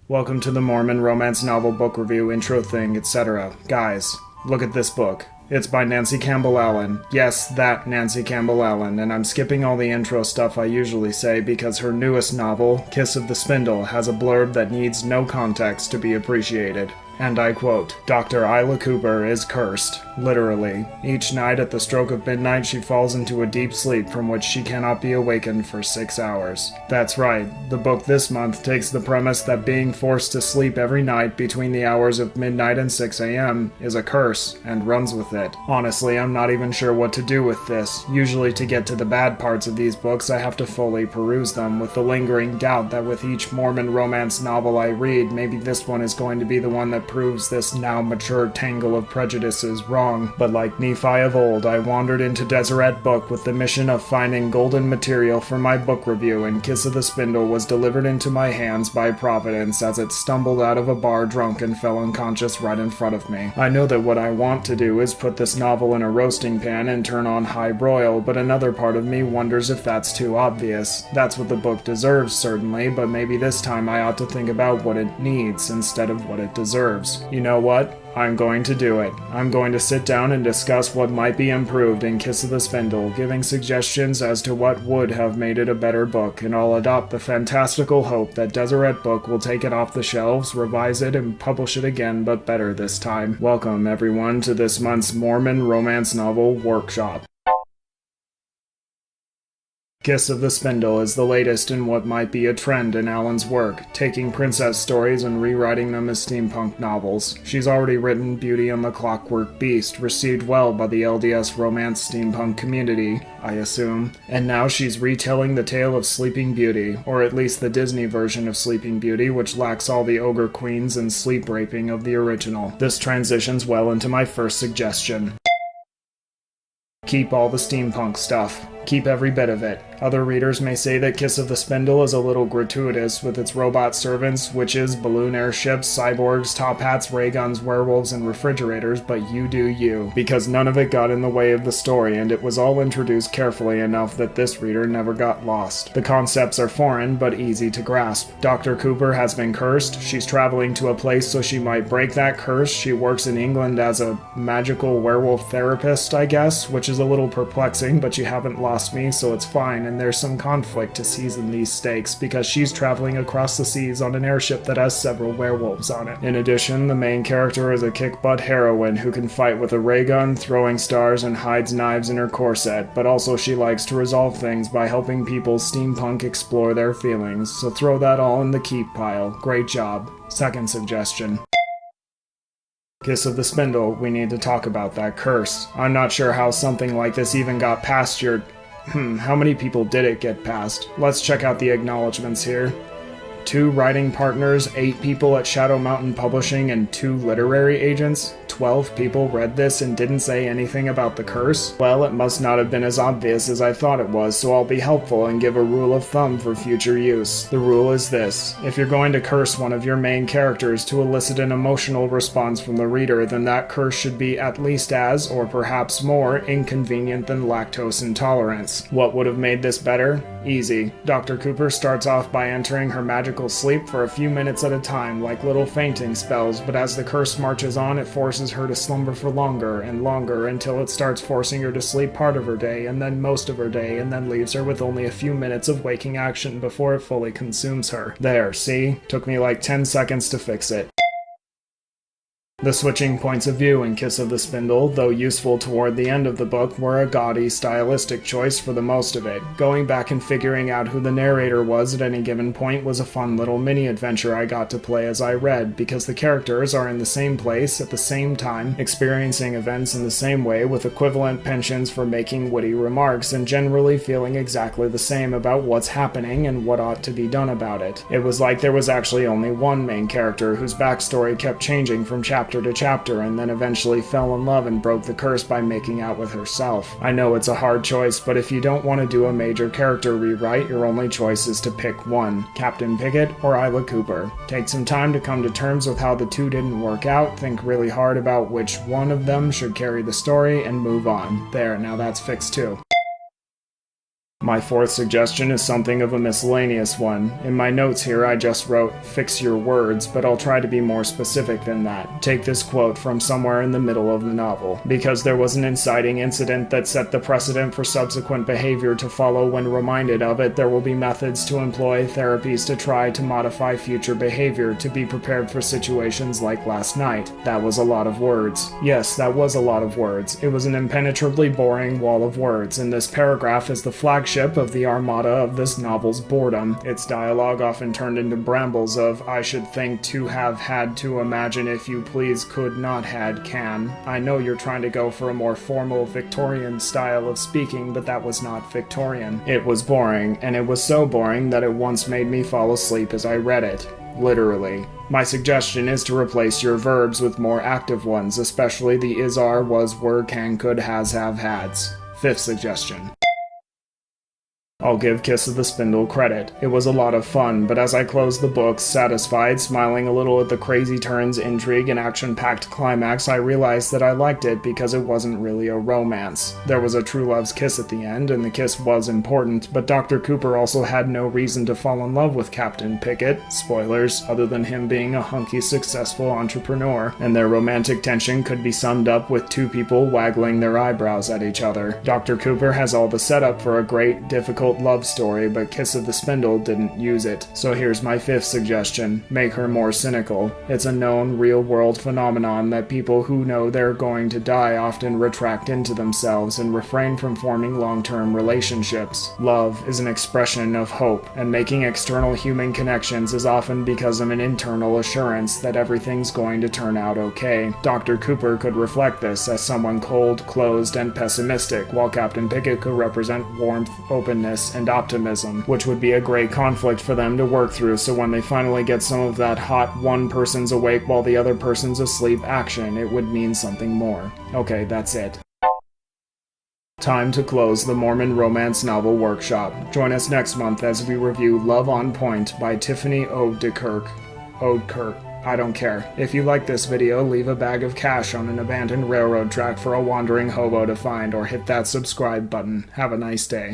Welcome to the Mormon romance novel book review intro thing, etc. Guys, look at this book. It's by Nancy Campbell Allen. Yes, that Nancy Campbell Allen, and I'm skipping all the intro stuff I usually say because her newest novel, Kiss of the Spindle, has a blurb that needs no context to be appreciated. And I quote, Dr. Isla Cooper is cursed, literally. Each night at the stroke of midnight she falls into a deep sleep from which she cannot be awakened for 6 hours. That's right, the book this month takes the premise that being forced to sleep every night between the hours of midnight and 6 a.m. is a curse, and runs with it. Honestly, I'm not even sure what to do with this. Usually to get to the bad parts of these books I have to fully peruse them, with the lingering doubt that with each Mormon romance novel I read, maybe this one is going to be the one that proves this now mature tangle of prejudices wrong. But like Nephi of old, I wandered into Deseret Book with the mission of finding golden material for my book review, and Kiss of the Spindle was delivered into my hands by Providence as it stumbled out of a bar drunk and fell unconscious right in front of me. I know that what I want to do is put this novel in a roasting pan and turn on high broil, but another part of me wonders if that's too obvious. That's what the book deserves, certainly, but maybe this time I ought to think about what it needs instead of what it deserves. You know what? I'm going to do it. I'm going to sit down and discuss what might be improved in Kiss of the Spindle, giving suggestions as to what would have made it a better book, and I'll adopt the fantastical hope that Deseret Book will take it off the shelves, revise it, and publish it again, but better this time. Welcome, everyone, to this month's Mormon romance novel workshop. Kiss of the Spindle is the latest in what might be a trend in Allen's work, taking princess stories and rewriting them as steampunk novels. She's already written Beauty and the Clockwork Beast, received well by the LDS romance steampunk community, I assume, and now she's retelling the tale of Sleeping Beauty, or at least the Disney version of Sleeping Beauty, which lacks all the ogre queens and sleep raping of the original. This transitions well into my first suggestion. Keep all the steampunk stuff. Keep every bit of it. Other readers may say that Kiss of the Spindle is a little gratuitous with its robot servants, witches, balloon airships, cyborgs, top hats, ray guns, werewolves, and refrigerators, but you do you. Because none of it got in the way of the story, and it was all introduced carefully enough that this reader never got lost. The concepts are foreign, but easy to grasp. Dr. Cooper has been cursed. She's traveling to a place so she might break that curse. She works in England as a magical werewolf therapist, I guess, which is a little perplexing, but you haven't lost me, so it's fine, and there's some conflict to season these stakes because she's traveling across the seas on an airship that has several werewolves on it. In addition, the main character is a kick-butt heroine who can fight with a ray gun, throwing stars, and hides knives in her corset, but also she likes to resolve things by helping people steampunk explore their feelings, so throw that all in the keep pile. Great job. Second suggestion. Kiss of the Spindle, we need to talk about that curse. I'm not sure how something like this even got past your... how many people did it get past? Let's check out the acknowledgements here. 2 writing partners, 8 people at Shadow Mountain Publishing, and 2 literary agents. 12 people read this and didn't say anything about the curse? Well, it must not have been as obvious as I thought it was, so I'll be helpful and give a rule of thumb for future use. The rule is this: if you're going to curse one of your main characters to elicit an emotional response from the reader, then that curse should be at least as, or perhaps more, inconvenient than lactose intolerance. What would have made this better? Easy. Dr. Cooper starts off by entering her magical sleep for a few minutes at a time, like little fainting spells, but as the curse marches on, it forces her to slumber for longer and longer until it starts forcing her to sleep part of her day, and then most of her day, and then leaves her with only a few minutes of waking action before it fully consumes her. There, see? Took me like 10 seconds to fix it. The switching points of view in Kiss of the Spindle, though useful toward the end of the book, were a gaudy, stylistic choice for the most of it. Going back and figuring out who the narrator was at any given point was a fun little mini-adventure I got to play as I read, because the characters are in the same place at the same time, experiencing events in the same way with equivalent penchants for making witty remarks, and generally feeling exactly the same about what's happening and what ought to be done about it. It was like there was actually only one main character whose backstory kept changing from chapter to chapter, and then eventually fell in love and broke the curse by making out with herself. I know it's a hard choice, but if you don't want to do a major character rewrite, your only choice is to pick one: Captain Pickett or Isla Cooper. Take some time to come to terms with how the two didn't work out, think really hard about which one of them should carry the story, and move on. There, now that's fixed too. My fourth suggestion is something of a miscellaneous one. In my notes here I just wrote, "fix your words," but I'll try to be more specific than that. Take this quote from somewhere in the middle of the novel. Because there was an inciting incident that set the precedent for subsequent behavior to follow when reminded of it, there will be methods to employ, therapies to try to modify future behavior, to be prepared for situations like last night. That was a lot of words. Yes, that was a lot of words. It was an impenetrably boring wall of words, and this paragraph is the flagship of the armada of this novel's boredom. Its dialogue often turned into brambles of "I should think, to have had, to imagine, if you please, could not had, can." I know you're trying to go for a more formal Victorian style of speaking, but that was not Victorian. It was boring, and it was so boring that it once made me fall asleep as I read it. Literally. My suggestion is to replace your verbs with more active ones, especially the is, are, was, were, can, could, has, have, hads. Fifth suggestion. I'll give Kiss of the Spindle credit. It was a lot of fun, but as I closed the book, satisfied, smiling a little at the crazy turns, intrigue, and action-packed climax, I realized that I liked it because it wasn't really a romance. There was a true love's kiss at the end, and the kiss was important, but Dr. Cooper also had no reason to fall in love with Captain Pickett, spoilers, other than him being a hunky, successful entrepreneur, and their romantic tension could be summed up with two people waggling their eyebrows at each other. Dr. Cooper has all the setup for a great, difficult love story, but Kiss of the Spindle didn't use it. So here's my fifth suggestion. Make her more cynical. It's a known, real-world phenomenon that people who know they're going to die often retract into themselves and refrain from forming long-term relationships. Love is an expression of hope, and making external human connections is often because of an internal assurance that everything's going to turn out okay. Dr. Cooper could reflect this as someone cold, closed, and pessimistic, while Captain Pickett could represent warmth, openness, and optimism, which would be a great conflict for them to work through, so when they finally get some of that hot one person's awake while the other person's asleep action, it would mean something more. Okay, that's it. Time to close the Mormon Romance Novel Workshop. Join us next month as we review Love on Point by Tiffany Oudekirk. I don't care. If you like this video, leave a bag of cash on an abandoned railroad track for a wandering hobo to find, or hit that subscribe button. Have a nice day.